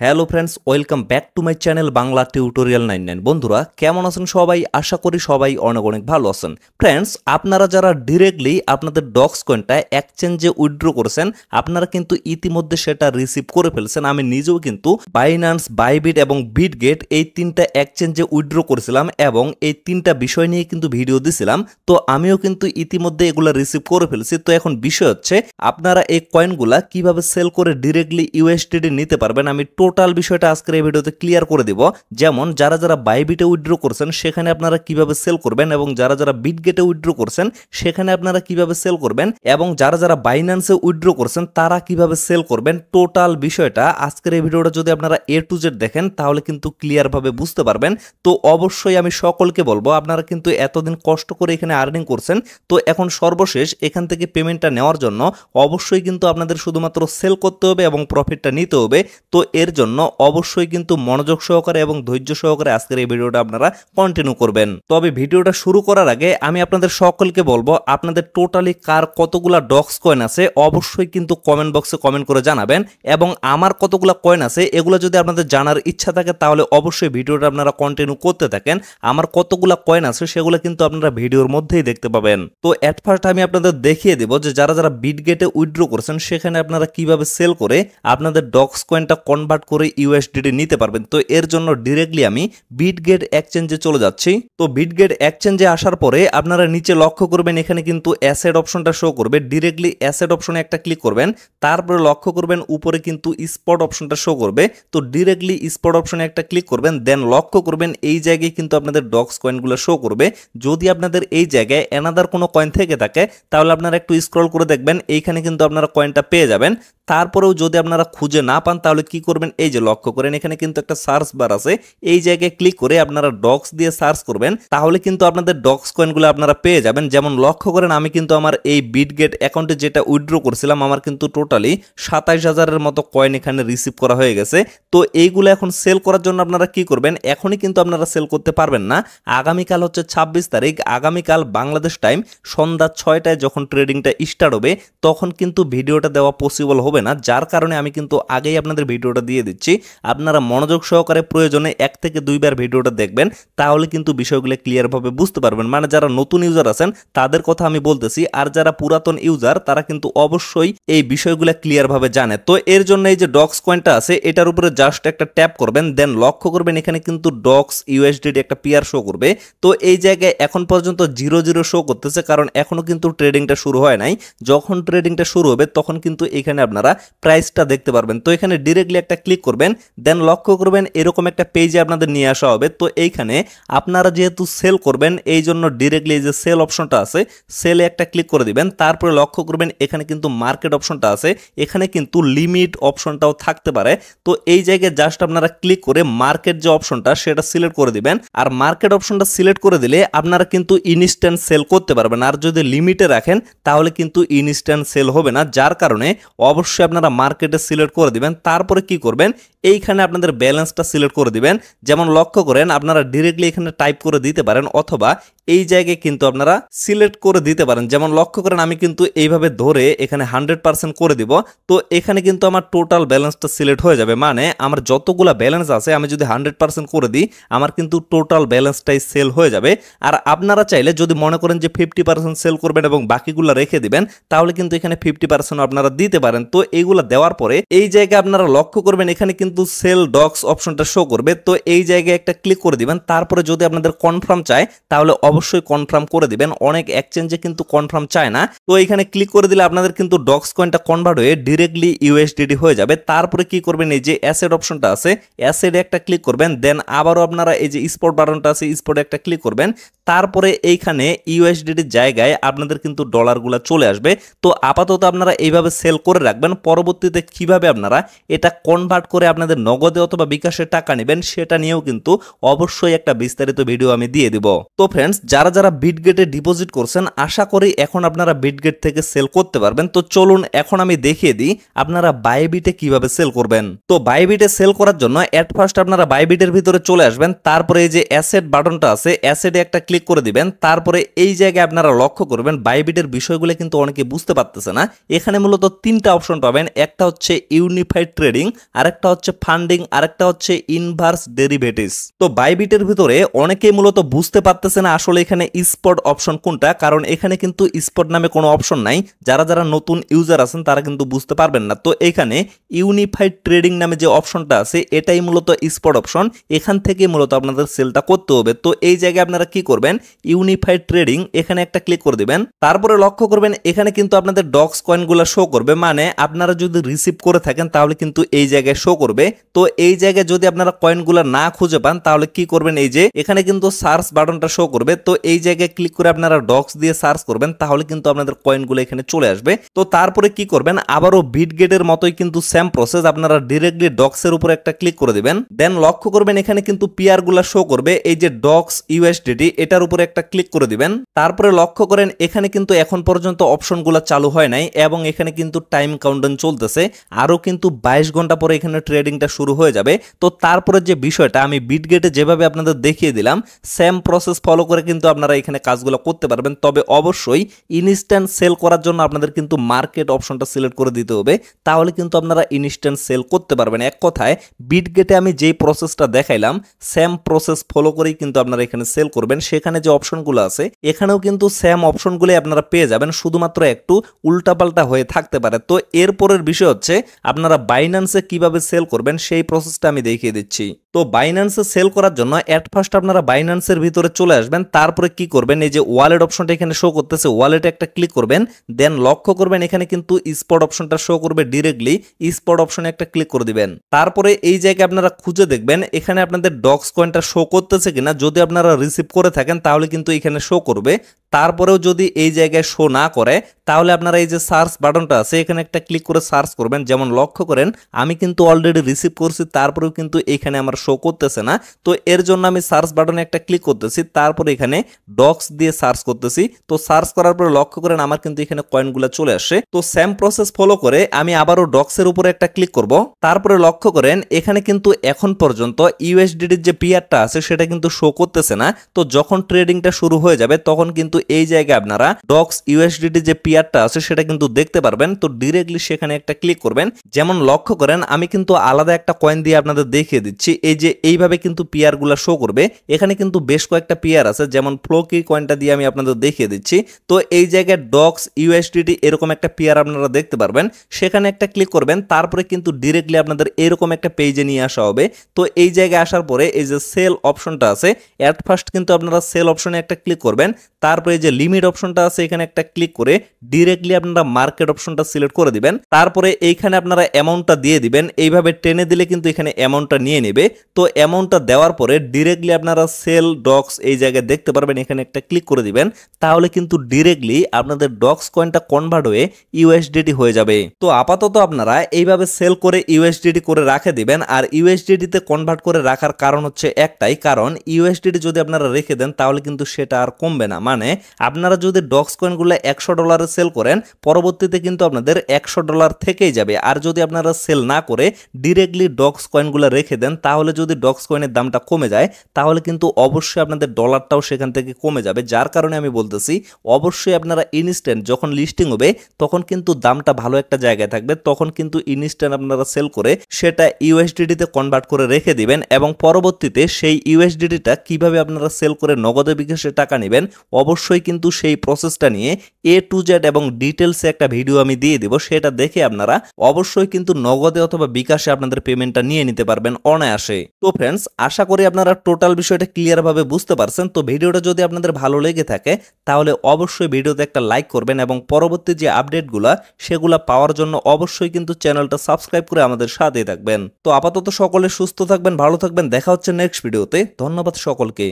Hello friends, welcome back to my channel Bangla tutorial 99। বন্ধুরা কেমন আছেন সবাই? আশা করি সবাই অনেক অনেক ভালো আছেন। ফ্রেন্ডস, আপনারা যারা ডিরেক্টলি আপনাদের ডক্স কয়েনটা এক্সচেঞ্জে উইথড্র করেছেন, আপনারা কিন্তু ইতিমধ্যে সেটা রিসিভ করে ফেলছেন। আমি নিজেও কিন্তু বাইন্যান্স, বাইবিট এবং বিটগেট এই তিনটা এক্সচেঞ্জে উইথড্র করেছিলাম এবং এই তিনটা বিষয় নিয়ে কিন্তু ভিডিও দিছিলাম। তো আমিও কিন্তু ইতিমধ্যে এগুলো রিসিভ করে ফেলেছি। তো এখন বিষয় হচ্ছে আপনারা এই কয়েনগুলা কিভাবে সেল করে ডিরেক্টলি ইউএসডিটি নিতে পারবেন। আমি টোটাল বিষয়টা আজকের এই ভিডিওতে ক্লিয়ার করে দিব। যেমন যারা যারা বাইবিটে উইথড্র করছেন সেখানে আপনারা কিভাবে সেল করবেন, এবং যারা যারা বিটগেটে উইথড্র করছেন সেখানে আপনারা কিভাবে সেল করবেন, এবং যারা যারা বাইন্যান্সে উইথড্র করছেন তারা কিভাবে সেল করবেন। টোটাল বিষয়টা আজকের এই ভিডিওটা যদি আপনারা এ টু জেড দেখেন তাহলে কিন্তু ক্লিয়ার ভাবে বুঝতে পারবেন। তো অবশ্যই আমি সকলকে বলবো, আপনারা কিন্তু এতদিন কষ্ট করে এখানে আর্নিং করছেন, তো এখন সর্বশেষ এখান থেকে পেমেন্টটা নেওয়ার জন্য অবশ্যই কিন্তু আপনাদের শুধুমাত্র সেল করতে হবে এবং প্রফিটটা নিতে হবে। তো এর জন্য অবশ্যই কিন্তু মনোযোগ সহকারে এবং ধৈর্য সহকারে আজকের এই ভিডিওটা আপনারা কন্টিনিউ করবেন। তবে ভিডিওটা শুরু করার আগে আমি আপনাদের সকলকে বলবো, আপনাদের টোটালি কার কতগুলা ডক্স কয়েন আছে অবশ্যই কিন্তু কমেন্ট বক্সে কমেন্ট করে জানাবেন, এবং আমার কতগুলা কয়েন আছে এগুলো যদি আপনাদের জানার ইচ্ছা থাকে তাহলে অবশ্যই ভিডিওটা আপনারা কন্টিনিউ করতে থাকেন। আমার কতগুলা কয়েন আছে সেগুলো কিন্তু আপনারা ভিডিওর মধ্যেই দেখতে পাবেন। তো এট ফার্স্ট আমি আপনাদের দেখিয়ে দেব যে যারা যারা বিটগেটে উইথড্র করেছেন সেখানে আপনারা কিভাবে সেল করে আপনাদের ডক্স কয়েনটা কনভার্ট করে ইউএসডিটি নিতে পারবেন। তো এর জন্য ডিরেক্টলি আমি বিটগেট এক্সচেঞ্জে চলে যাচ্ছি। তো বিটগেট এক্সচেঞ্জে আসার পরে আপনারা নিচে লক্ষ্য করবেন এখানে কিন্তু অ্যাসেট অপশনটা শো করবে। ডিরেক্টলি অ্যাসেট অপশনে একটা ক্লিক করবেন, তারপরে লক্ষ্য করবেন উপরে কিন্তু স্পট অপশনটা শো করবে। তো ডিরেক্টলি স্পট অপশনে একটা ক্লিক করবেন, দেন লক্ষ্য করবেন এই জায়গায় কিন্তু আপনাদের ডক্স কয়েনগুলো শো করবে। যদি আপনাদের এই জায়গায় অ্যানাদার কোনো কয়েন থেকে থাকে তাহলে আপনারা একটু স্ক্রল করে দেখবেন, এইখানে কিন্তু আপনারা কয়েনটা পেয়ে যাবেন। তারপরেও যদি আপনারা খুঁজে না পান তাহলে কি করবেন, এই যে লক্ষ্য করেন এখানে কিন্তু একটা সার্চ বার আছে, এই জায়গায় ক্লিক করে আপনারা ডক্স দিয়ে সার্চ করবেন, তাহলে কিন্তু আপনাদের ডক্স কয়েনগুলো আপনারা পেয়ে যাবেন। যেমন লক্ষ্য করেন আমি কিন্তু আমার এই বিটগেট অ্যাকাউন্টে যেটা উইথড্র করছিলাম আমার কিন্তু টোটালি 27,000-এর মতো কয়েন এখানে রিসিভ করা হয়ে গেছে। তো এইগুলো এখন সেল করার জন্য আপনারা কি করবেন, এখনই কিন্তু আপনারা সেল করতে পারবেন না। আগামীকাল হচ্ছে 26 তারিখ, আগামীকাল বাংলাদেশ টাইম সন্ধ্যা 6টায় যখন ট্রেডিংটা স্টার্ট হবে তখন কিন্তু ভিডিওটা দেওয়া পসিবল হবে না, যার কারণে আমি কিন্তু আগেই আপনাদের ভিডিওটা দিয়ে দিচ্ছি। আপনারা মনোযোগ সহকারে প্রয়োজনে 1 থেকে 2 বার ভিডিওটা দেখবেন, তাহলে কিন্তু বিষয়গুলো ক্লিয়ার ভাবে বুঝতে পারবেন। মানে যারা নতুন ইউজার আছেন তাদের কথা আমি বলতেছি, আর যারা পুরাতন ইউজার তারা কিন্তু অবশ্যই এই বিষয়গুলো ক্লিয়ার ভাবে জানে। তো এর জন্য এই যে ডক্স কয়েনটা আছে এটার উপরে জাস্ট একটা ট্যাপ করবেন, দেন লক্ষ্য করবেন এখানে কিন্তু ডক্স ইউএসডিটি একটা পেয়ার শো করবে। তো এই জায়গায় এখন পর্যন্ত 0 শো করতেছে, কারণ এখনো কিন্তু ট্রেডিংটা শুরু হয় নাই। যখন ট্রেডিংটা শুরু হবে তখন কিন্তু এখানে আপনারা প্রাইসটা দেখতে পারবেন। তো এখানে ডিরেক্টলি একটা ক্লিক করবেন, দেন লক্ষ্য করবেন এরকম একটা পেজে আপনাদের নিয়ে আসা হবে। তো এইখানে আপনারা যেহেতু সেল করবেন এই জন্য ডিরেক্টলি এই যে সেল অপশনটা আছে সেলে একটা ক্লিক করে দিবেন। তারপরে লক্ষ্য করবেন এখানে কিন্তু মার্কেট অপশনটা আছে, এখানে কিন্তু লিমিট অপশনটাও থাকতে পারে। তো এই জায়গায় জাস্ট আপনারা ক্লিক করে মার্কেট যে অপশনটা সেটা সিলেক্ট করে দিবেন, আর মার্কেট অপশনটা সিলেক্ট করে দিলে আপনারা কিন্তু ইনস্ট্যান্ট সেল করতে পারবেন। আর যদি লিমিটে রাখেন তাহলে কিন্তু ইনস্ট্যান্ট সেল হবে না, যার কারণে অবশ্যই আপনারা মার্কেটে সিলেক্ট করে দিবেন। তারপরে কি করবেন, এইখানে আপনাদের ব্যালেন্সটা সিলেক্ট করে দিবেন। যেমন লক্ষ্য করেন আপনারা ডিরেক্টলি এখানে টাইপ করে দিতে পারেন, অথবা এই জায়গায় কিন্তু আপনারা সিলেক্ট করে দিতে পারেন। যেমন লক্ষ্য করেন আমি কিন্তু এইভাবে ধরে এখানে 100% করে দিব। তো এখানে কিন্তু আমার টোটাল ব্যালেন্সটা সিলেক্ট হয়ে যাবে, মানে আমার যতগুলা ব্যালেন্স আছে আমি যদি 100% করে দিই আমার কিন্তু টোটাল ব্যালেন্সটাই সেল হয়ে যাবে। আর আপনারা চাইলে যদি মনে করেন যে 50% সেল করবেন এবং বাকিগুলো রেখে দিবেন তাহলে কিন্তু এখানে 50% আপনারা দিতে পারেন। তো এইগুলো দেওয়ার পরে এই জায়গায় আপনারা লক্ষ্য করবেন এখানে কিন্তু সেল ডক্স অপশনটা শো করবে। তো এই জায়গায় একটা ক্লিক করে দিবেন, তারপরে যদি আপনাদের কনফার্ম চায় তাহলে অবশ্যই কনফার্ম করে দিবেন। অনেক এক্সচেঞ্জে কিন্তু কনফার্ম চায় না। তো এখানে ক্লিক করে দিলে আপনাদের কিন্তু ডক্স কয়েনটা কনভার্ট হয়ে ডিরেক্টলি ইউএসডিটি হয়ে যাবে। তারপরে কি করবেন, এই যে অ্যাসেট অপশনটা আছে অ্যাসেটে একটা ক্লিক করবেন, দেন আবারও আপনারা এই যে স্পট বাটনটা আছে স্পটে একটা ক্লিক করবেন। তারপরে এইখানে ইউএসডিটির জায়গায় আপনাদের কিন্তু ডলারগুলো চলে আসবে। তো আপাতত আপনারা এইভাবে সেল করে রাখবেন, পরবর্তীতে কিভাবে আপনারা এটা কনভার্ট করে আপনাদের নগদে অথবা বিকাশে টাকা নেবেন সেটা নিয়েও কিন্তু অবশ্যই একটা বিস্তারিত ভিডিও আমি দিয়ে দিব। তো ফ্রেন্ডস, যারা যারা বিটগেটে ডিপোজিট করছেন আশা করি এখন আপনারা বিটগেট থেকে সেল করতে পারবেন। তো চলুন এখন আমি দেখিয়ে দিই আপনারা বাইবিটে কিভাবে সেল করবেন। তো বাইবিটে সেল করার জন্য এট ফার্স্ট আপনারা বাইবিটের ভিতরে চলে আসবেন, তারপরে এই যে অ্যাসেট বাটনটা আছে অ্যাসেটে একটা ক্লিক করে দিবেন। তারপরে এই জায়গায় আপনারা লক্ষ্য করবেন বাইবিটের বিষয়গুলো কিন্তু অনেকে বুঝতে পারতেছে না। এখানে মূলত 3টা অপশন পাবেন, একটা হচ্ছে ইউনিফাইড ট্রেডিং, আর আরেকটা হচ্ছে ফান্ডিং, আরেকটা হচ্ছে ইনভার্স ডেরিভেটিভস। তো বাইবিটের ভিতরে অনেকেই মূলত বুঝতে পারতেছে না আসলে এখানে স্পট অপশন কোনটা, কারণ এখানে কিন্তু স্পট নামে কোনো অপশন নাই। যারা যারা নতুন ইউজার আছেন তারা কিন্তু বুঝতে পারবেন না। তো এখানে ইউনিফাইড ট্রেডিং নামে যে অপশনটা আছে এটাই মূলত স্পট অপশন, এখান থেকে মূলত আপনাদের সেলটা করতে হবে। তো এই জায়গায় আপনারা কি করবেন, ইউনিফাইড ট্রেডিং এখানে একটা ক্লিক করে দিবেন। তারপরে লক্ষ্য করবেন এখানে কিন্তু আপনাদের ডক্স কয়েনগুলো শো করবে, মানে আপনারা যদি রিসিভ করে থাকেন তাহলে কিন্তু এই জায়গায় শো করবে। তো এই জায়গায় যদি আপনারা কয়েনগুলো না খুঁজে পান তাহলে কি করবেন, এই যে এখানে কিন্তু সার্চ বাটনটা শো করবে। তো এই জায়গায় ক্লিক করে আপনারা ডক্স দিয়ে সার্চ করবেন, তাহলে কিন্তু আপনাদের কয়েনগুলো এখানে চলে আসবে। তো তারপরে কি করবেন, আবারও বিটগেটের মতোই কিন্তু সেম প্রসেস, আপনারা ডিরেক্টলি ডক্সের উপর একটা ক্লিক করে দিবেন। দেন লক্ষ্য করবেন এখানে কিন্তু পিয়ার গুলা শো করবে, এই যে ডক্স ইউএসডিটি এটার উপরে একটা ক্লিক করে দিবেন। তারপরে লক্ষ্য করেন এখানে কিন্তু এখন পর্যন্ত অপশনগুলো চালু হয় নাই এবং এখানে কিন্তু টাইম কাউন্টডাউন চলতেছে, আরো কিন্তু 22 ঘন্টা পরে এখানে ট্রেডিংটা শুরু হয়ে যাবে। তো তারপরে যে বিষয়টা আমি বিটগেটে যেভাবে আপনাদের দেখিয়ে দিলাম সেম প্রসেস ফলো করে কিন্তু আপনারা এখানে কাজগুলো করতে পারবেন। তবে অবশ্যই ইনস্ট্যান্ট সেল করার জন্য আপনাদের কিন্তু মার্কেট অপশনটা সিলেক্ট করে দিতে হবে, তাহলে কিন্তু আপনারা ইনস্ট্যান্ট সেল করতে পারবেন। এক কথায় বিটগেটে আমি যেই প্রসেসটা দেখাইলাম সেম প্রসেস ফলো করেই কিন্তু আপনারা এখানে সেল করবেন। সেখানে যে অপশনগুলো আছে এখানেও কিন্তু সেম অপশনগুলোই আপনারা পেয়ে যাবেন, শুধুমাত্র একটু উল্টাপাল্টা হয়ে থাকতে পারে। তো এরপরের বিষয় হচ্ছে আপনারা বাইন্যান্সে কিভাবে সেল করবেন সেই প্রসেসটা আমি দেখিয়ে দিচ্ছি। তো বাইন্যান্সে সেল করার জন্য এট ফার্স্ট আপনারা বাইন্যান্সের ভিতরে চলে আসবেন। তারপরে কি করবেন, এই যে ওয়ালেট অপশনটা এখানে শো করতেছে, ওয়ালেটে একটা ক্লিক করবেন। দেন লক্ষ্য করবেন এখানে কিন্তু স্পট অপশনটা শো করবে, ডিরেক্টলি স্পট অপশনে একটা ক্লিক করে দিবেন। তারপরে এই জায়গায় আপনারা খুঁজে দেখবেন এখানে আপনাদের ডক্স কয়েনটা শো করতেছে কিনা। যদি আপনারা রিসিভ করে থাকেন তাহলে কিন্তু এখানে শো করবে। তারপরেও যদি এই জায়গায় শো না করে তাহলে আপনারা এই যে সার্চ বাটনটা আছে এখানে একটা ক্লিক করে সার্চ করবেন। যেমন লক্ষ্য করেন আমি কিন্তু অলরেডি রিসিভ করছি, তারপরেও কিন্তু এখানে আমার শো করতেছে না। তো এর জন্য আমি সার্চ বাটনে একটা ক্লিক করতেছি, তারপরে এখানে ডক্স দিয়ে সার্চ করতেছি। তো সার্চ করার পরে লক্ষ্য করেন আমার কিন্তু এখানে কয়েনগুলো চলে আসে। তো সেম প্রসেস ফলো করে আমি আবারও ডক্সের উপরে একটা ক্লিক করব। তারপরে লক্ষ্য করেন এখানে কিন্তু এখন পর্যন্ত ইউএসডিটির যে পিয়ারটা আছে সেটা কিন্তু শো করতেছে না। তো যখন ট্রেডিংটা শুরু হয়ে যাবে তখন কিন্তু এই জায়গায় আপনারা ডক্স ইউএসডিটি যে পিয়ারটা আছে সেটা কিন্তু দেখতে পারবেন। তো ডিরেক্টলি সেখানে একটা ক্লিক করবেন। যেমন লক্ষ্য করেন আমি কিন্তু আলাদা একটা কয়েন দিয়ে আপনাদের দেখিয়ে দিচ্ছি, এই যে এইভাবে কিন্তু পিয়ার গুলা শো করবে। এখানে কিন্তু বেশ কয়েকটা পিয়ার আছে, যেমন ফ্লোকি কয়েনটা দিয়ে আমি আপনাদের দেখিয়ে দিচ্ছি। তো এই জায়গায় ডক্স ইউএসডিটি এরকম একটা পিয়ার আপনারা দেখতে পারবেন, সেখানে একটা ক্লিক করবেন। তারপরে কিন্তু ডিরেক্টলি আপনাদের এরকম একটা পেজে নিয়ে আসা হবে। তো এই জায়গায় আসার পরে এই যে সেল অপশনটা আছে এট ফার্স্ট কিন্তু আপনারা সেল অপশনে একটা ক্লিক করবেন। তারপরে যে লিমিট অপশনটা আছে এখানে একটা ক্লিক করে ডিরেক্টলি আপনারা মার্কেট অপশনটা সিলেক্ট করে দিবেন। তারপরে এইখানে আপনারা অ্যামাউন্টটা দিয়ে দিবেন, এইভাবে টেনে দিলে কিন্তু এখানে অ্যামাউন্টটা নিয়ে নেবে। তো অ্যামাউন্টটা দেওয়ার পরে ডিরেক্টলি আপনারা সেল ডক্স এই জায়গায় দেখতে পারবেন, এখানে একটা ক্লিক করে দিবেন। তাহলে কিন্তু ডিরেক্টলি আপনাদের ডক্স কয়েনটা কনভার্ট হয়ে ইউএসডিটি হয়ে যাবে। তো আপাতত আপনারা এইভাবে সেল করে ইউএসডিটি করে রাখে দিবেন। আর ইউএসডিটিতে কনভার্ট করে রাখার কারণ হচ্ছে একটাই, কারণ ইউএসডিটি যদি আপনারা রেখে দেন তাহলে কিন্তু সেটা আর কমবে না। মানে আপনারা যদি ডক্স কয়েনগুলো $100 সেল করেন পরবর্তীতে কিন্তু আপনাদের $100 থেকেই যাবে। আর যদি আপনারা সেল না করে ডিরেক্টলি ডক্স কয়েনগুলো রেখে দেন তাহলে যদি ডক্স কয়েনের দামটা কমে যায় তাহলে কিন্তু অবশ্যই আপনাদের ডলারটাও সেখান থেকে কমে যাবে। যার কারণে আমি বলতেছি অবশ্যই আপনারা ইনস্ট্যান্ট যখন লিস্টিং হবে তখন কিন্তু দামটা ভালো একটা জায়গায় থাকবে, তখন কিন্তু ইনস্ট্যান্ট আপনারা সেল করে সেটা ইউএসডিটিতে কনভার্ট করে রেখে দিবেন এবং পরবর্তীতে সেই ইউএসডিটিটা কিভাবে আপনারা সেল করে নগদে বিকাশে টাকা নেবেন অবশ্যই কিন্তু সেই প্রসেসটা নিয়ে A to Z এবং ডিটেলসে একটা ভিডিও আমি দিয়ে দিব। সেটা দেখে আপনারা অবশ্যই কিন্তু নগদে অথবা বিকাশে আপনাদের পেমেন্টটা নিয়ে নিতে পারবেন অনায়াসে। তো ফ্রেন্ডস আশা করি আপনারা টোটাল বিষয়টা ক্লিয়ার ভাবে বুঝতে পারছেন। তো ভিডিওটা যদি আপনাদের ভালো লেগে থাকে তাহলে অবশ্যই ভিডিওতে একটা লাইক করবেন এবং পরবর্তী যে আপডেটগুলা সেগুলা পাওয়ার জন্য অবশ্যই কিন্তু চ্যানেলটা সাবস্ক্রাইব করে আমাদের সাথেই থাকবেন। তো আপাতত সকলে সুস্থ থাকবেন, ভালো থাকবেন, দেখা হচ্ছে নেক্সট ভিডিওতে। ধন্যবাদ সকলকে।